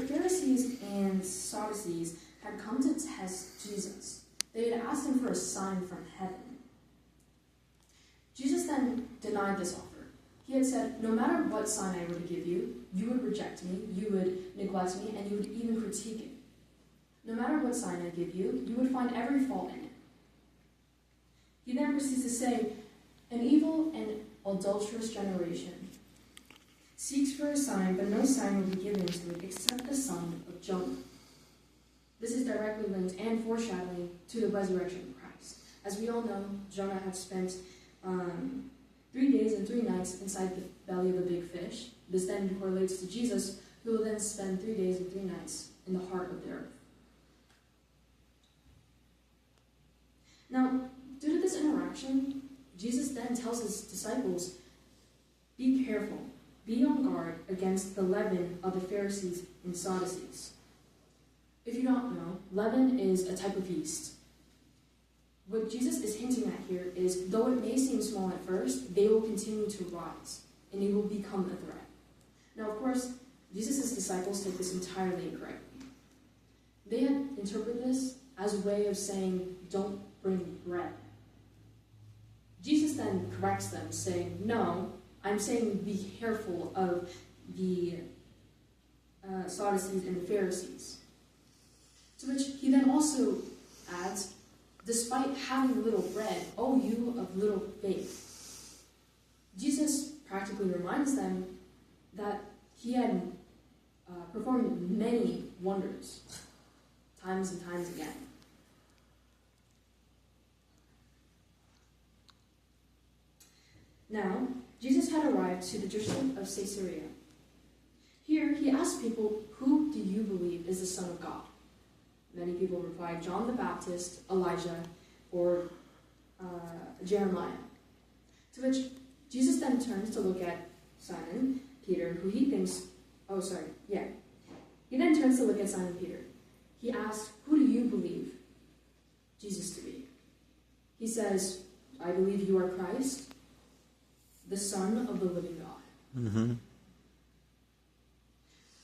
Pharisees and Sadducees had come to test Jesus. They had asked him for a sign from heaven. Jesus then denied this offer. He had said, no matter what sign I were to give you, you would reject me, you would neglect me, and you would even critique it. No matter what sign I give you, you would find every fault in it. He then proceeds to say, an evil and adulterous generation seeks for a sign, but no sign will be given to it except the son of Jonah. This is directly linked and foreshadowing to the resurrection of Christ. As we all know, Jonah had spent 3 days and 3 nights inside the belly of a big fish. This then correlates to Jesus, who will then spend 3 days and 3 nights in the heart of the earth. Now, due to this interaction, Jesus then tells his disciples, be careful, be on guard against the leaven of the Pharisees and Sadducees. If you don't know, leaven is a type of yeast. What Jesus is hinting at here is, though it may seem small at first, they will continue to rise, and it will become a threat. Now, of course, Jesus' disciples take this entirely incorrectly. They had interpreted this as a way of saying, don't bring bread. Jesus then corrects them, saying, no, I'm saying be careful of the Sadducees and the Pharisees. To which he then also adds, despite having little bread, O you of little faith. Jesus practically reminds them that he had performed many wonders, times and times again. Now, Jesus had arrived to the district of Caesarea. Here, he asked people, who do you believe is the Son of God? Many people replied, John the Baptist, Elijah, or Jeremiah. To which Jesus then turns to look at Simon Peter, who he thinks, He then turns to look at Simon Peter. He asks, who do you believe Jesus to be? He says, I believe you are Christ, the Son of the living God. Mm-hmm.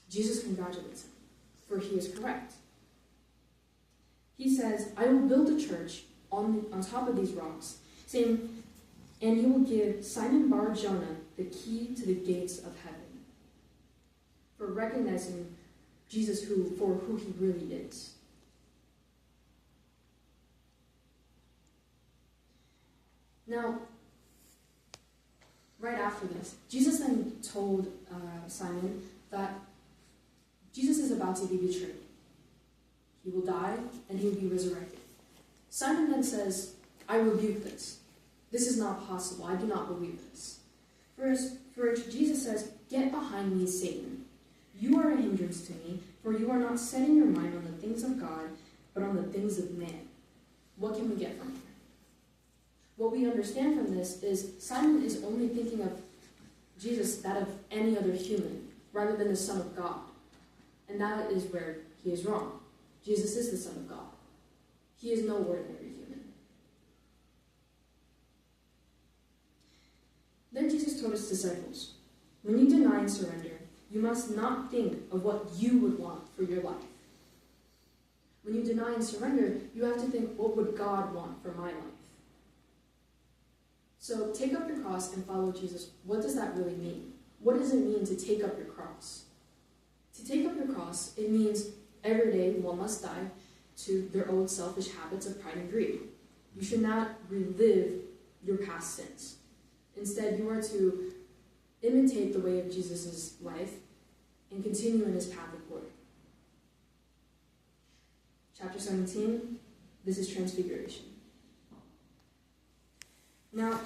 Jesus congratulates him, for he is correct. He says, I will build a church on top of these rocks, saying, and he will give Simon Bar-Jonah the key to the gates of heaven. For recognizing Jesus for who he really is. Now, right after this, Jesus then told Simon that Jesus is about to be betrayed. He will die, and he will be resurrected. Simon then says, I rebuke this. This is not possible. I do not believe this. For Jesus says, get behind me, Satan. You are a hindrance to me, for you are not setting your mind on the things of God, but on the things of man. What can we get from here? What we understand from this is Simon is only thinking of Jesus, that of any other human, rather than the Son of God. And that is where he is wrong. Jesus is the Son of God. He is no ordinary human. Then Jesus told his disciples, when you deny and surrender, you must not think of what you would want for your life. When you deny and surrender, you have to think, what would God want for my life? So take up your cross and follow Jesus. What does that really mean? What does it mean to take up your cross? To take up your cross, it means every day one must die to their old selfish habits of pride and greed. You should not relive your past sins. Instead, you are to imitate the way of Jesus' life and continue in his path of glory. Chapter 17, this is Transfiguration. Now,